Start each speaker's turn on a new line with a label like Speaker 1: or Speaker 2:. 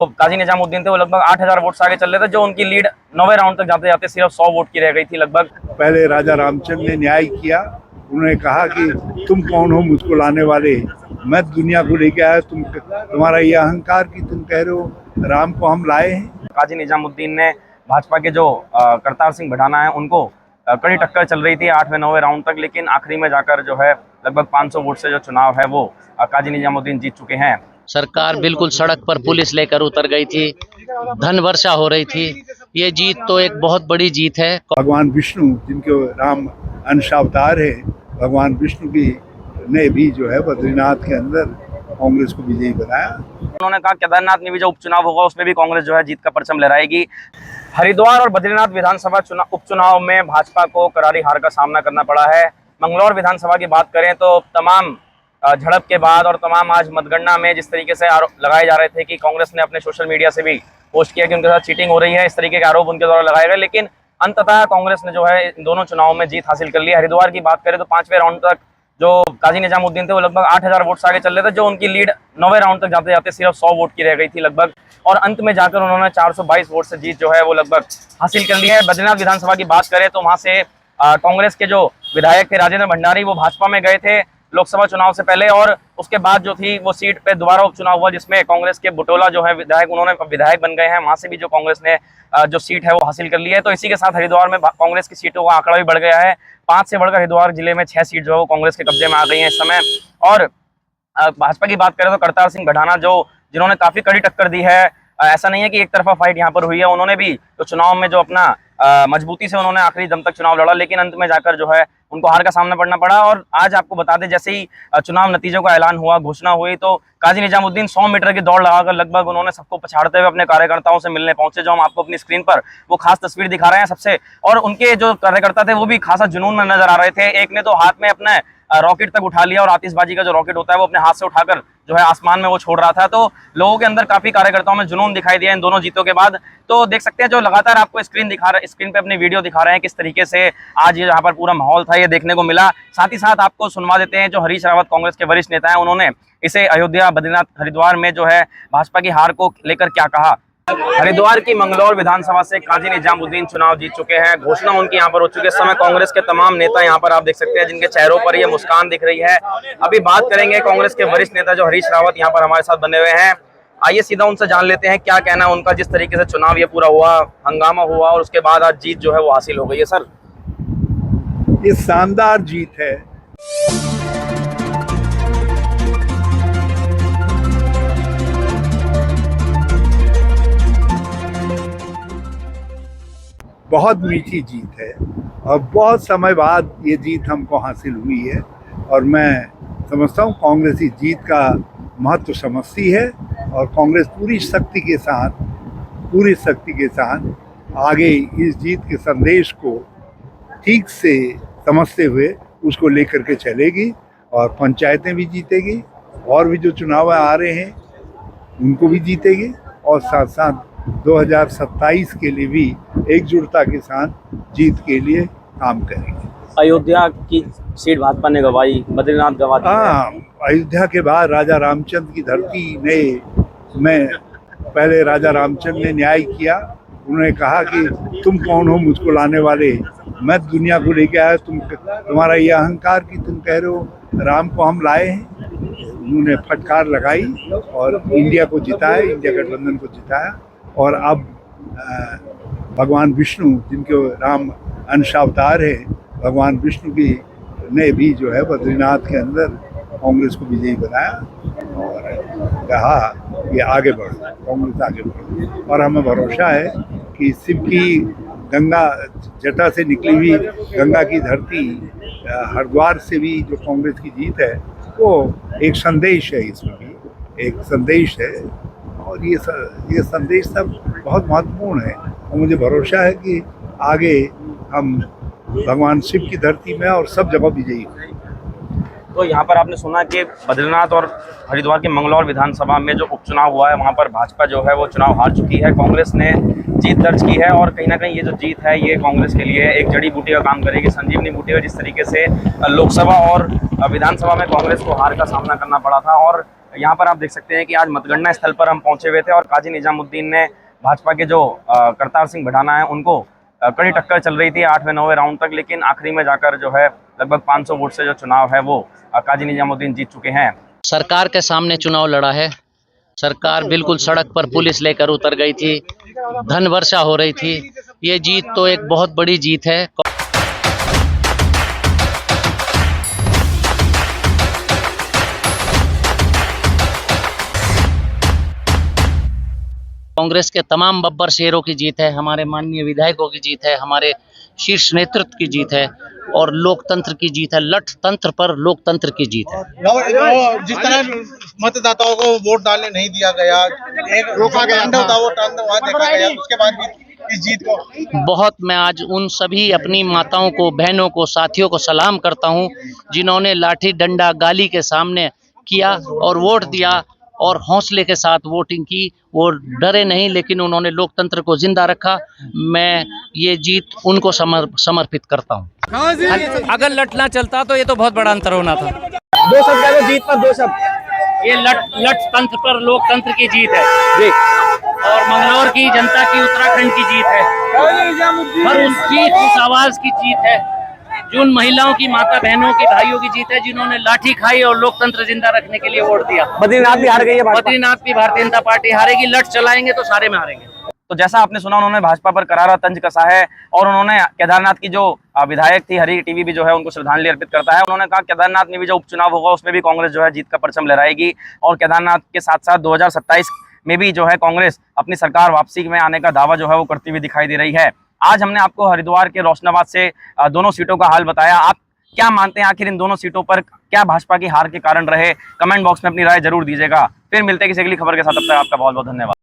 Speaker 1: तो काजी निजामुद्दीन थे, वो लगभग 8,000 वोट से आगे चल रहे थे, जो उनकी लीड 9वें राउंड तक जाते जाते सिर्फ 100 वोट की रह गई थी लगभग।
Speaker 2: पहले राजा रामचंद्र ने न्याय किया। उन्होंने कहा कि तुम कौन हो मुझको लाने वाले, मैं दुनिया को लेके आया, तुम्हारा ये अहंकार कि तुम कह रहे हो राम को हम लाए हैं।
Speaker 1: काजी निजामुद्दीन ने भाजपा के जो करतार सिंह भड़ाना है उनको कड़ी टक्कर चल रही थी 8वें 9वें राउंड तक, लेकिन आखिरी में जाकर जो है लगभग 500 वोट से जो चुनाव है वो काजी निजामुद्दीन जीत चुके हैं।
Speaker 3: सरकार बिल्कुल सड़क पर पुलिस लेकर उतर गई थी, धन वर्षा हो रही थी। ये जीत तो एक बहुत बड़ी जीत है।
Speaker 2: भगवान विष्णु जिनके राम अंशावतार है, भगवान विष्णु की ने भी जो है बद्रीनाथ के अंदर कांग्रेस को विजयी बनाया।
Speaker 1: उन्होंने कहा केदारनाथ में भी जो उपचुनाव होगा उसमें भी कांग्रेस जो है जीत का परचम लहराएगी। हरिद्वार और बद्रीनाथ विधानसभा उपचुनाव में भाजपा को करारी हार का सामना करना पड़ा है। मंगलौर विधानसभा की बात करें तो तमाम झड़प के बाद और तमाम आज मतगणना में जिस तरीके से आरोप लगाए जा रहे थे कि कांग्रेस ने अपने सोशल मीडिया से भी पोस्ट किया कि उनके साथ चीटिंग हो रही है, इस तरीके के आरोप उनके द्वारा लगाए गए, लेकिन अंततः कांग्रेस ने जो है इन दोनों चुनावों में जीत हासिल कर ली। हरिद्वार की बात करें तो 5वें राउंड तक जो काजी निजामुद्दीन थे वो लगभग 8,000 वोट से आगे चल रहे थे, जो उनकी लीड 9वें राउंड तक जाते जाते सिर्फ 100 वोट की रह गई थी लगभग, और अंत में जाकर उन्होंने 422 वोट से जीत जो है वो लगभग हासिल कर ली है। बद्रीनाथ विधानसभा की बात करें तो वहां से कांग्रेस के जो विधायक थे राजेंद्र भंडारी वो भाजपा में गए थे लोकसभा चुनाव से पहले, और उसके बाद जो थी वो सीट पे दोबारा उपचुनाव हुआ जिसमें कांग्रेस के बुटोला जो है विधायक, उन्होंने विधायक बन गए हैं, वहां से भी जो कांग्रेस ने जो सीट है वो हासिल कर ली है। तो इसी के साथ हरिद्वार में कांग्रेस की सीटों का आंकड़ा भी बढ़ गया है। 5 से बढ़कर हरिद्वार जिले में 6 सीट जो है वो कांग्रेस के कब्जे में आ गई है इस समय। और भाजपा की बात करें तो करतार सिंह भड़ाना जिन्होंने काफी कड़ी टक्कर दी है, ऐसा नहीं है कि एक तरफा फाइट यहाँ पर हुई है, उन्होंने भी तो चुनाव में जो अपना मजबूती से उन्होंने आखिरी दम तक चुनाव लड़ा, लेकिन अंत में जाकर जो है उनको हार का सामना करना पड़ा। और आज आपको बता दें जैसे ही चुनाव नतीजों का ऐलान हुआ, घोषणा हुई, तो काजी निजामुद्दीन 100 मीटर की दौड़ लगाकर लगभग उन्होंने सबको पछाड़ते हुए अपने कार्यकर्ताओं से मिलने पहुंचे, जो हम आपको अपनी स्क्रीन पर वो खास तस्वीर दिखा रहे हैं सबसे। और उनके जो कार्यकर्ता थे वो भी खासा जुनून में नजर आ रहे थे। एक ने तो हाथ में अपने रॉकेट तक उठा लिया और आतिशबाजी का जो रॉकेट होता है वो अपने हाथ से उठाकर जो है आसमान में वो छोड़ रहा था। तो लोगों के अंदर काफी कार्यकर्ताओं में जुनून दिखाई दिया इन दोनों जीतों के बाद। तो देख सकते हैं जो लगातार आपको स्क्रीन पे अपनी वीडियो दिखा रहे हैं किस तरीके से आज ये यहाँ पर पूरा माहौल था ये देखने को मिला। साथ ही साथ आपको सुनवा देते हैं जो हरीश रावत कांग्रेस के वरिष्ठ नेता हैं, उन्होंने इसे अयोध्या बद्रीनाथ हरिद्वार में जो है भाजपा की हार को लेकर क्या कहा। हरिद्वार की मंगलौर विधानसभा से काजी निजामुद्दीन चुनाव जीत चुके हैं, घोषणा उनकी यहाँ पर हो चुकी है। इस समय कांग्रेस के तमाम नेता यहाँ पर आप देख सकते हैं जिनके चेहरों पर ये मुस्कान दिख रही है। अभी बात करेंगे कांग्रेस के वरिष्ठ नेता जो हरीश रावत यहाँ पर हमारे साथ बने हुए हैं, आइए सीधा उनसे जान लेते हैं क्या कहना है उनका, जिस तरीके से चुनाव ये पूरा हुआ, हंगामा हुआ और उसके बाद आज जीत जो है वो हासिल हो गई है। सर
Speaker 2: ये शानदार जीत है। बहुत मीठी जीत है और बहुत समय बाद ये जीत हमको हासिल हुई है, और मैं समझता हूँ कांग्रेस इस जीत का महत्व समझती है और कांग्रेस पूरी शक्ति के साथ आगे इस जीत के संदेश को ठीक से समझते हुए उसको लेकर के चलेगी और पंचायतें भी जीतेगी और भी जो चुनाव आ रहे हैं उनको भी जीतेगी, और साथ साथ 2027 के लिए भी एकजुटता के साथ जीत के लिए काम करेंगे।
Speaker 1: अयोध्या की सीट भाजपा ने गंवाई, बद्रीनाथ गंवा दी।
Speaker 2: हाँ, अयोध्या के बाद राजा रामचंद्र की धरती में पहले राजा रामचंद्र ने न्याय किया। उन्होंने कहा कि तुम कौन हो मुझको लाने वाले, मैं दुनिया को लेके आया, तुम्हारा ये अहंकार कि तुम कह रहे हो राम को हम लाए हैं। उन्होंने फटकार लगाई और इंडिया को जिताया, इंडिया गठबंधन को जिताया। और अब भगवान विष्णु जिनके राम अंशावतार है, भगवान विष्णु की ने भी जो है बद्रीनाथ के अंदर कांग्रेस को विजयी बनाया और कहा कि आगे बढ़ो, कांग्रेस आगे बढ़ो। और हमें भरोसा है कि शिव की गंगा जटा से निकली हुई गंगा की धरती हरिद्वार से भी जो कांग्रेस की जीत है वो एक संदेश है, इसमें भी एक संदेश है, और ये संदेश सब बहुत महत्वपूर्ण है। और मुझे भरोसा है कि आगे हम भगवान शिव की धरती में और सब जगह विजयी होंगे।
Speaker 1: तो यहाँ पर आपने सुना कि बद्रीनाथ और हरिद्वार के मंगलौर विधानसभा में जो उपचुनाव हुआ है वहाँ पर भाजपा जो है वो चुनाव हार चुकी है, कांग्रेस ने जीत दर्ज की है। और कहीं ना कहीं ये जो जीत है ये कांग्रेस के लिए एक जड़ी बूटी का काम करेगी, संजीवनी बूटी है। जिस तरीके से लोकसभा और विधानसभा में कांग्रेस को हार का सामना करना पड़ा था और यहाँ पर आप देख सकते हैं कि आज मतगणना स्थल पर हम पहुंचे हुए थे और काजी निजामुद्दीन ने भाजपा के जो करतार सिंह भड़ाना है उनको कड़ी टक्कर चल रही थी 8वें 9वें राउंड तक, लेकिन आखिरी में जाकर जो है लगभग 500 वोट से जो चुनाव है वो काजी निजामुद्दीन जीत चुके हैं।
Speaker 3: सरकार के सामने चुनाव लड़ा है। सरकार बिल्कुल सड़क पर पुलिस लेकर उतर गई थी, धन वर्षा हो रही थी। ये जीत तो एक बहुत बड़ी जीत है। कांग्रेस के तमाम बब्बर शेरों की जीत है, हमारे माननीय विधायकों की जीत है, हमारे शीर्ष नेतृत्व की जीत है और लोकतंत्र की जीत है। लठ तंत्र पर लोकतंत्र की जीत है।
Speaker 4: जिस तरह मतदाताओं को वोट डालने नहीं दिया गया, एक रोका गया था, वो वहाँ देखा गया, उसके बाद भी इस जीत को
Speaker 3: मैं आज उन सभी अपनी माताओं को, बहनों को, साथियों को सलाम करता हूं जिन्होंने लाठी डंडा गाली के सामने किया और वोट दिया और हौसले के साथ वोटिंग की। वो डरे नहीं, लेकिन उन्होंने लोकतंत्र को जिंदा रखा। मैं ये जीत उनको समर्पित करता हूं।
Speaker 5: अगर लट ना चलता तो ये तो बहुत बड़ा अंतर होना था।
Speaker 1: 2 शब्द कह दो जीत पर, 2 शब्द।
Speaker 3: ये लट तंत्र पर लोकतंत्र की जीत है
Speaker 1: जी,
Speaker 3: और मंगलौर की जनता की, उत्तराखंड की जीत है और उसकी उस आवाज की जीत है जो उन महिलाओं की, माता बहनों की, भाइयों की जीत है जिन्होंने लाठी खाई और लोकतंत्र जिंदा रखने के लिए वोट दिया।
Speaker 1: बद्रीनाथ भी हार गई है,
Speaker 3: बद्रीनाथ भी भारतीय जनता पार्टी हारेगी। लट चलाएंगे तो सारे में हारेंगे।
Speaker 1: तो जैसा आपने सुना, उन्होंने भाजपा पर करारा तंज कसा है और उन्होंने केदारनाथ की जो विधायक थी, हरी टीवी भी जो है उनको श्रद्धांजलि अर्पित करता है। उन्होंने कहा केदारनाथ में भी जो उपचुनाव होगा उसमें भी कांग्रेस जो है जीत का परचम लहराएगी और केदारनाथ के साथ साथ 2027 में भी जो है कांग्रेस अपनी सरकार वापसी में आने का दावा जो है वो करती हुई दिखाई दे रही है। आज हमने आपको हरिद्वार के रोशनाबाद से दोनों सीटों का हाल बताया। आप क्या मानते हैं, आखिर इन दोनों सीटों पर क्या भाजपा की हार के कारण रहे? कमेंट बॉक्स में अपनी राय जरूर दीजिएगा। फिर मिलते हैं किसी अगली खबर के साथ, तब तक आपका बहुत बहुत धन्यवाद।